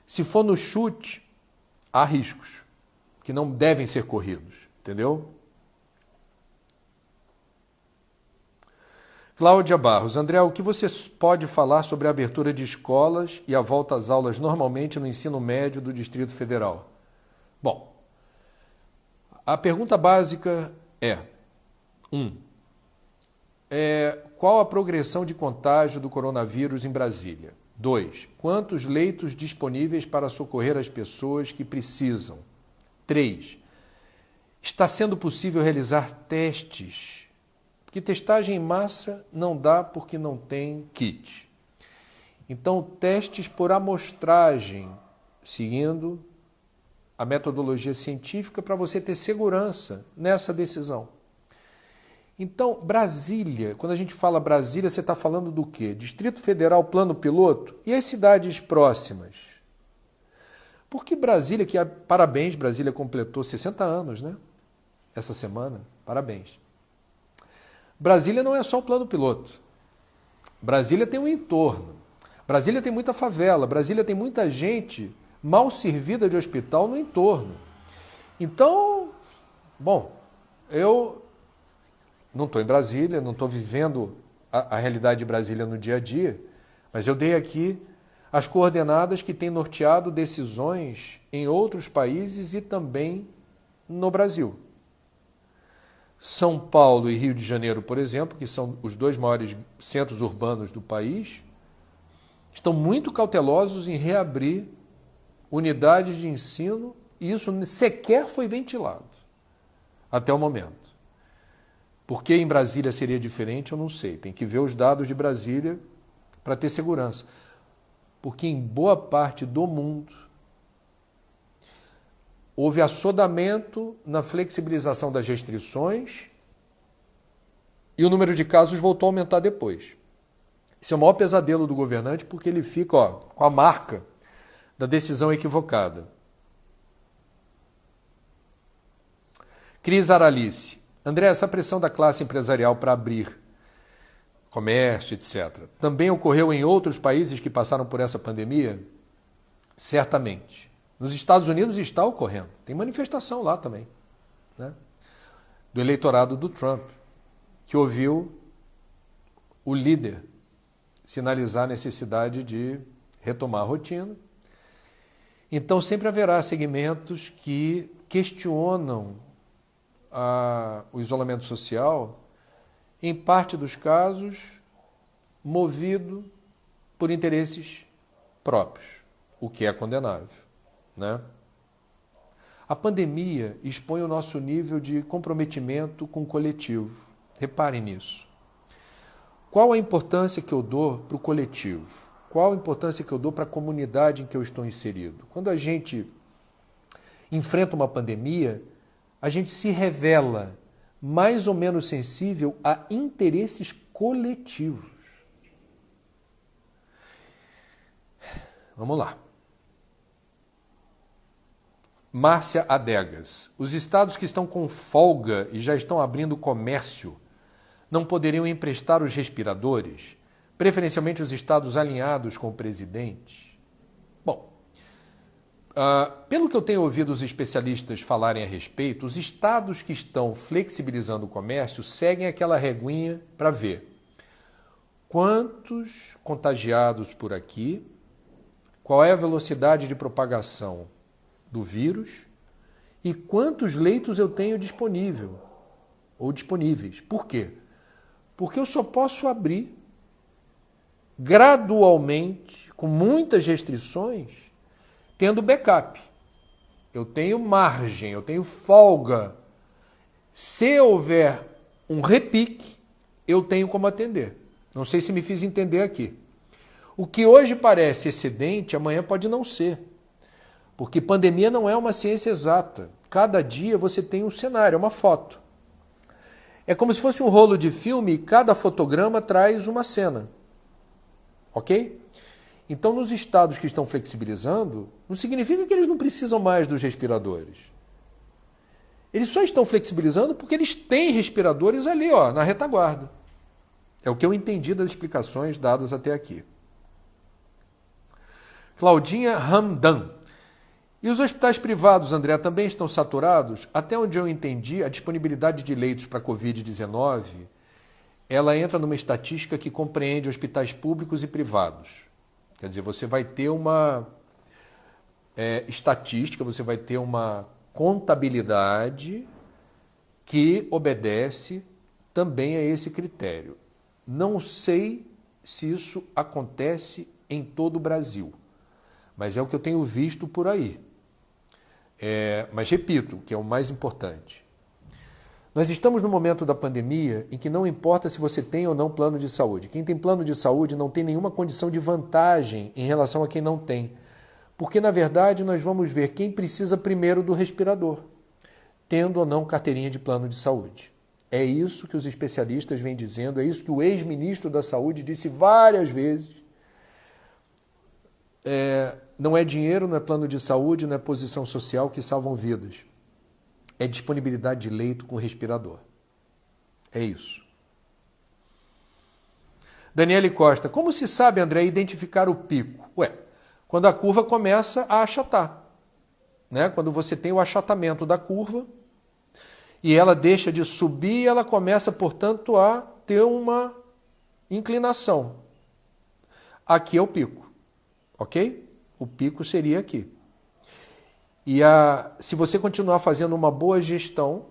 Se for no chute, há riscos que não devem ser corridos, entendeu? Cláudia Barros. André, o que você pode falar sobre a abertura de escolas e a volta às aulas normalmente no ensino médio do Distrito Federal? Bom, a pergunta básica é: qual a progressão de contágio do coronavírus em Brasília? 2. Quantos leitos disponíveis para socorrer as pessoas que precisam? 3. Está sendo possível realizar testes? Porque testagem em massa não dá porque não tem kit. Então, testes por amostragem, seguindo a metodologia científica para você ter segurança nessa decisão. Então, Brasília, quando a gente fala Brasília, você está falando do quê? Distrito Federal, plano piloto? E as cidades próximas? Porque Brasília, parabéns, Brasília completou 60 anos, né? Essa semana, parabéns. Brasília não é só o plano piloto. Brasília tem um entorno. Brasília tem muita favela. Brasília tem muita gente mal servida de hospital no entorno. Então, bom, eu não estou em Brasília, não estou vivendo a realidade de Brasília no dia a dia, mas eu dei aqui as coordenadas que têm norteado decisões em outros países e também no Brasil. São Paulo e Rio de Janeiro, por exemplo, que são os dois maiores centros urbanos do país, estão muito cautelosos em reabrir unidades de ensino e isso sequer foi ventilado até o momento. Por que em Brasília seria diferente, eu não sei. Tem que ver os dados de Brasília para ter segurança. Porque em boa parte do mundo houve assodamento na flexibilização das restrições e o número de casos voltou a aumentar depois. Esse é o maior pesadelo do governante porque ele fica com a marca da decisão equivocada. Cris Aralice. André, essa pressão da classe empresarial para abrir comércio, etc., também ocorreu em outros países que passaram por essa pandemia? Certamente. Nos Estados Unidos está ocorrendo. Tem manifestação lá também, né? Do eleitorado do Trump, que ouviu o líder sinalizar a necessidade de retomar a rotina. Então sempre haverá segmentos que questionam o isolamento social, em parte dos casos, movido por interesses próprios, o que é condenável, né? A pandemia expõe o nosso nível de comprometimento com o coletivo. Reparem nisso. Qual a importância que eu dou para o coletivo? Qual a importância que eu dou para a comunidade em que eu estou inserido? Quando a gente enfrenta uma pandemia, a gente se revela mais ou menos sensível a interesses coletivos. Vamos lá. Márcia Adegas. Os estados que estão com folga e já estão abrindo comércio não poderiam emprestar os respiradores, preferencialmente os estados alinhados com o presidente? Bom, pelo que eu tenho ouvido os especialistas falarem a respeito, os estados que estão flexibilizando o comércio seguem aquela reguinha para ver quantos contagiados por aqui, qual é a velocidade de propagação do vírus e quantos leitos eu tenho disponível ou disponíveis. Por quê? Porque eu só posso abrir gradualmente, com muitas restrições, tendo backup. Eu tenho margem, eu tenho folga. Se houver um repique, eu tenho como atender. Não sei se me fiz entender aqui. O que hoje parece excedente, amanhã pode não ser. Porque pandemia não é uma ciência exata. Cada dia você tem um cenário, uma foto. É como se fosse um rolo de filme e cada fotograma traz uma cena. Ok? Então, nos estados que estão flexibilizando, não significa que eles não precisam mais dos respiradores. Eles só estão flexibilizando porque eles têm respiradores ali, na retaguarda. É o que eu entendi das explicações dadas até aqui. Claudinha Ramdan. E os hospitais privados, André, também estão saturados? Até onde eu entendi, a disponibilidade de leitos para Covid-19, ela entra numa estatística que compreende hospitais públicos e privados. Quer dizer, você vai ter uma estatística, você vai ter uma contabilidade que obedece também a esse critério. Não sei se isso acontece em todo o Brasil, mas é o que eu tenho visto por aí. Mas repito, que é o mais importante. Nós estamos no momento da pandemia em que não importa se você tem ou não plano de saúde. Quem tem plano de saúde não tem nenhuma condição de vantagem em relação a quem não tem. Porque, na verdade, nós vamos ver quem precisa primeiro do respirador, tendo ou não carteirinha de plano de saúde. É isso que os especialistas vêm dizendo, é isso que o ex-ministro da Saúde disse várias vezes. Não é dinheiro, não é plano de saúde, não é posição social que salvam vidas. É disponibilidade de leito com respirador. É isso. Daniele Costa. Como se sabe, André, identificar o pico? Quando a curva começa a achatar. Né? Quando você tem o achatamento da curva e ela deixa de subir, ela começa, portanto, a ter uma inclinação. Aqui é o pico. Ok? O pico seria aqui. E se você continuar fazendo uma boa gestão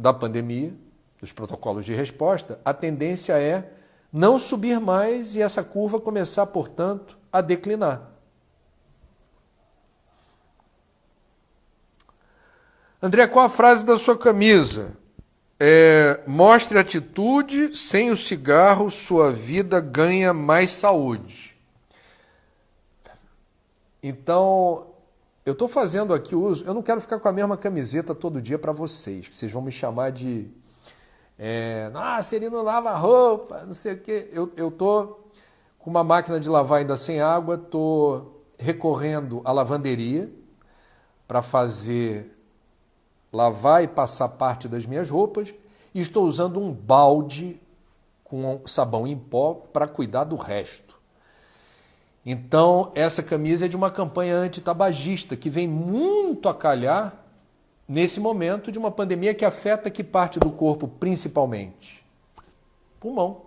da pandemia, dos protocolos de resposta, a tendência é não subir mais e essa curva começar, portanto, a declinar. André, qual a frase da sua camisa? Mostre atitude, sem o cigarro sua vida ganha mais saúde. Então, eu estou fazendo aqui uso, eu não quero ficar com a mesma camiseta todo dia para vocês, que vocês vão me chamar de ele não lava roupa, não sei o quê. Eu estou com uma máquina de lavar ainda sem água, estou recorrendo à lavanderia para lavar e passar parte das minhas roupas e estou usando um balde com sabão em pó para cuidar do resto. Então, essa camisa é de uma campanha antitabagista que vem muito a calhar nesse momento de uma pandemia que afeta que parte do corpo principalmente? Pulmão.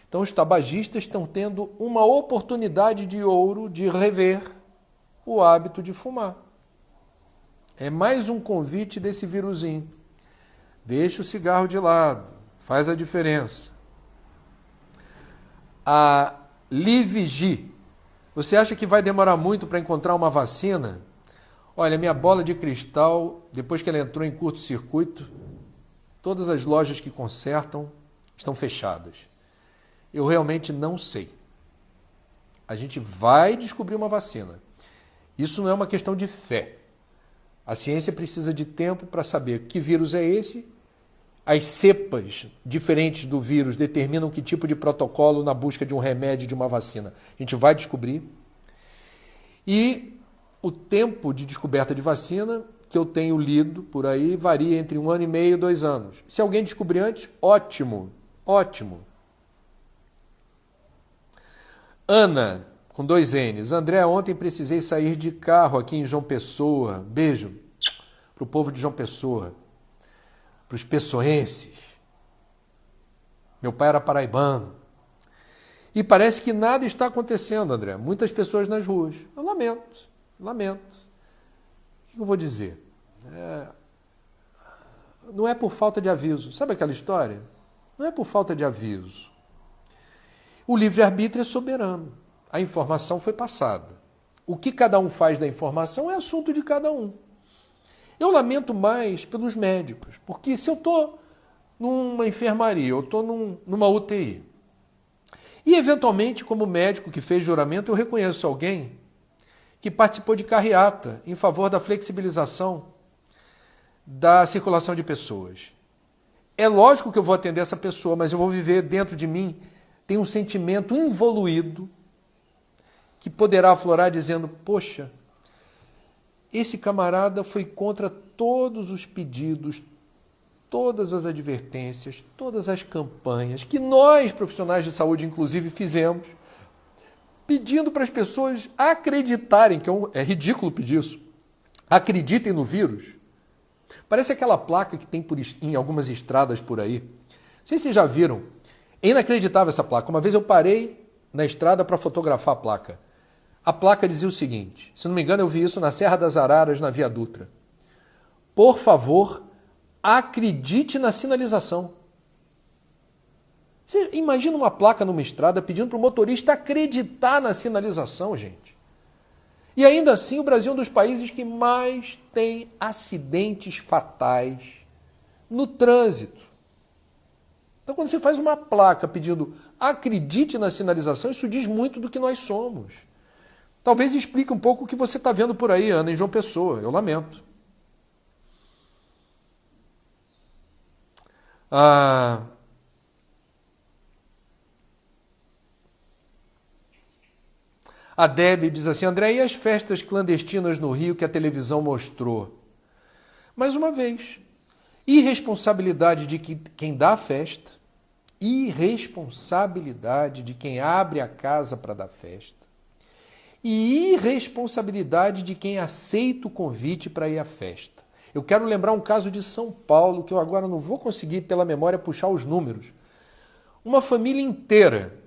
Então, os tabagistas estão tendo uma oportunidade de ouro de rever o hábito de fumar. É mais um convite desse vírusinho. Deixa o cigarro de lado, faz a diferença. A Livigi, você acha que vai demorar muito para encontrar uma vacina? Olha, minha bola de cristal, depois que ela entrou em curto-circuito, todas as lojas que consertam estão fechadas. Eu realmente não sei. A gente vai descobrir uma vacina. Isso não é uma questão de fé. A ciência precisa de tempo para saber que vírus é esse. As cepas diferentes do vírus determinam que tipo de protocolo na busca de um remédio, de uma vacina. A gente vai descobrir. E o tempo de descoberta de vacina, que eu tenho lido por aí, varia entre 1 ano e meio e 2 anos. Se alguém descobrir antes, ótimo, ótimo. Ana, com 2 N's. André, ontem precisei sair de carro aqui em João Pessoa. Beijo para o povo de João Pessoa, para os pessoenses. Meu pai era paraibano. E parece que nada está acontecendo, André. Muitas pessoas nas ruas. Eu lamento. O que eu vou dizer? Não é por falta de aviso. Sabe aquela história? Não é por falta de aviso. O livre-arbítrio é soberano. A informação foi passada. O que cada um faz da informação é assunto de cada um. Eu lamento mais pelos médicos, porque se eu estou numa enfermaria, eu estou numa UTI, e eventualmente, como médico que fez juramento, eu reconheço alguém que participou de carreata em favor da flexibilização da circulação de pessoas. É lógico que eu vou atender essa pessoa, mas eu vou viver dentro de mim, tem um sentimento involuído que poderá aflorar dizendo, poxa, esse camarada foi contra todos os pedidos, todas as advertências, todas as campanhas que nós, profissionais de saúde, inclusive, fizemos, pedindo para as pessoas acreditarem, que é ridículo pedir isso, acreditem no vírus. Parece aquela placa que tem em algumas estradas por aí. Não sei se vocês já viram. É inacreditável essa placa. Uma vez eu parei na estrada para fotografar a placa. A placa dizia o seguinte, se não me engano eu vi isso na Serra das Araras, na Via Dutra. Por favor, acredite na sinalização. Você imagina uma placa numa estrada pedindo para o motorista acreditar na sinalização, gente. E ainda assim o Brasil é um dos países que mais tem acidentes fatais no trânsito. Então quando você faz uma placa pedindo acredite na sinalização, isso diz muito do que nós somos. Talvez explique um pouco o que você está vendo por aí, Ana, em João Pessoa. Eu lamento. A Debbie diz assim, André, e as festas clandestinas no Rio que a televisão mostrou? Mais uma vez, irresponsabilidade de quem dá a festa, irresponsabilidade de quem abre a casa para dar festa e irresponsabilidade de quem aceita o convite para ir à festa. Eu quero lembrar um caso de São Paulo, que eu agora não vou conseguir, pela memória, puxar os números. Uma família inteira,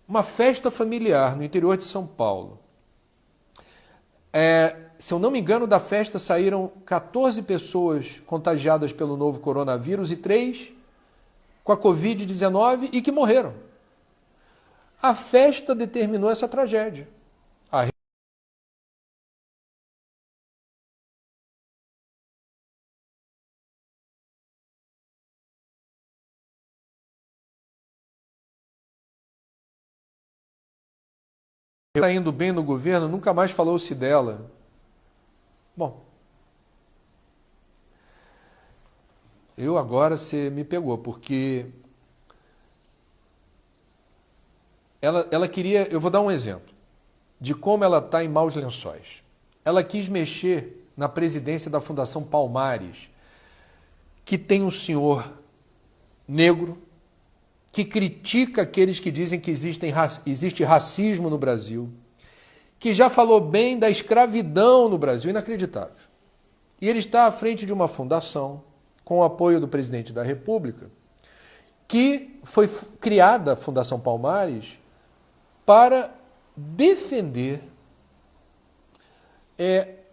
uma festa familiar no interior de São Paulo. se eu não me engano, da festa saíram 14 pessoas contagiadas pelo novo coronavírus e 3 com a Covid-19 e que morreram. A festa determinou essa tragédia. Está indo bem no governo, nunca mais falou-se dela. Bom, eu agora você me pegou, porque ela queria, eu vou dar um exemplo de como ela está em maus lençóis. Ela quis mexer na presidência da Fundação Palmares, que tem um senhor negro, que critica aqueles que dizem que existe racismo no Brasil, que já falou bem da escravidão no Brasil, inacreditável. E ele está à frente de uma fundação, com o apoio do presidente da República, que foi criada, a Fundação Palmares, para defender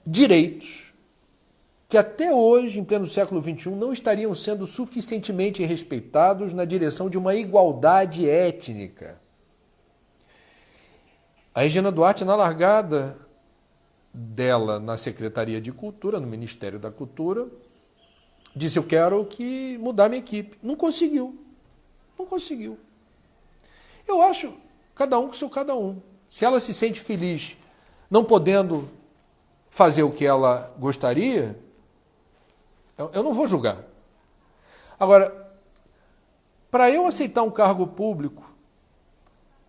direitos que até hoje, em pleno século XXI, não estariam sendo suficientemente respeitados na direção de uma igualdade étnica. A Regina Duarte, na largada dela na Secretaria de Cultura, no Ministério da Cultura, disse: eu quero mudar minha equipe. Não conseguiu. Não conseguiu. Eu acho, cada um com seu cada um. Se ela se sente feliz não podendo fazer o que ela gostaria, eu não vou julgar. Agora, para eu aceitar um cargo público,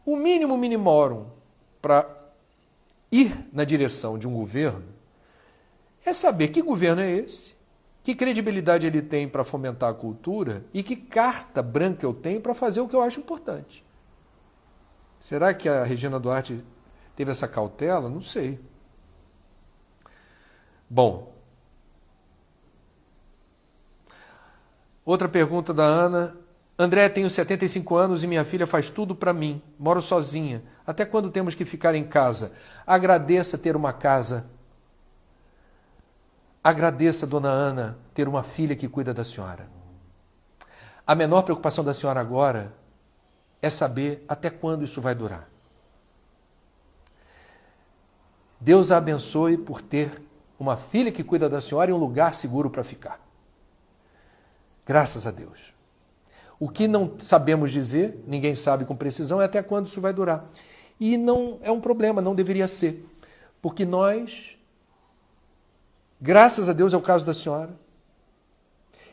o mínimo minimorum para ir na direção de um governo é saber que governo é esse, que credibilidade ele tem para fomentar a cultura e que carta branca eu tenho para fazer o que eu acho importante. Será que a Regina Duarte teve essa cautela? Não sei. Bom, outra pergunta da Ana. André, tenho 75 anos e minha filha faz tudo para mim. Moro sozinha. Até quando temos que ficar em casa? Agradeça ter uma casa. Agradeça, dona Ana, ter uma filha que cuida da senhora. A menor preocupação da senhora agora é saber até quando isso vai durar. Deus a abençoe por ter uma filha que cuida da senhora e um lugar seguro para ficar. Graças a Deus. O que não sabemos dizer, ninguém sabe com precisão, é até quando isso vai durar. E não é um problema, não deveria ser. Porque nós, graças a Deus é o caso da senhora,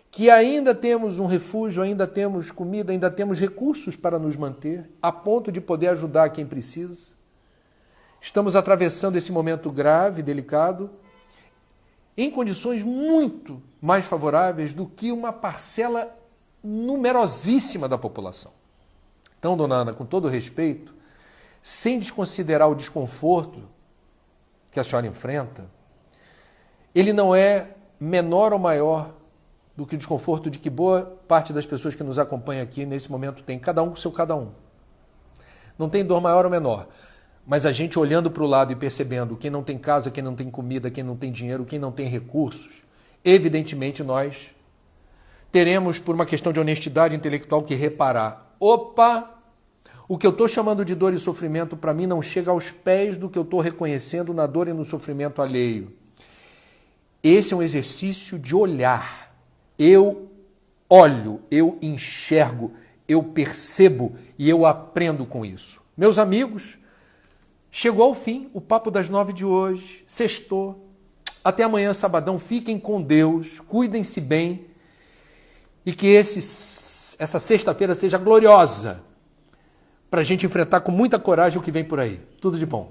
que ainda temos um refúgio, ainda temos comida, ainda temos recursos para nos manter, a ponto de poder ajudar quem precisa. Estamos atravessando esse momento grave, delicado, em condições muito mais favoráveis do que uma parcela numerosíssima da população. Então, dona Ana, com todo respeito, sem desconsiderar o desconforto que a senhora enfrenta, ele não é menor ou maior do que o desconforto de que boa parte das pessoas que nos acompanham aqui nesse momento tem, cada um com seu cada um. Não tem dor maior ou menor. Mas a gente olhando para o lado e percebendo quem não tem casa, quem não tem comida, quem não tem dinheiro, quem não tem recursos, evidentemente nós teremos, por uma questão de honestidade intelectual, que reparar. Opa! O que eu estou chamando de dor e sofrimento, para mim, não chega aos pés do que eu estou reconhecendo na dor e no sofrimento alheio. Esse é um exercício de olhar. Eu olho, eu enxergo, eu percebo e eu aprendo com isso. Meus amigos, chegou ao fim o Papo das 9 de hoje. Sextou. Até amanhã, sabadão. Fiquem com Deus. Cuidem-se bem. E que essa sexta-feira seja gloriosa para a gente enfrentar com muita coragem o que vem por aí. Tudo de bom.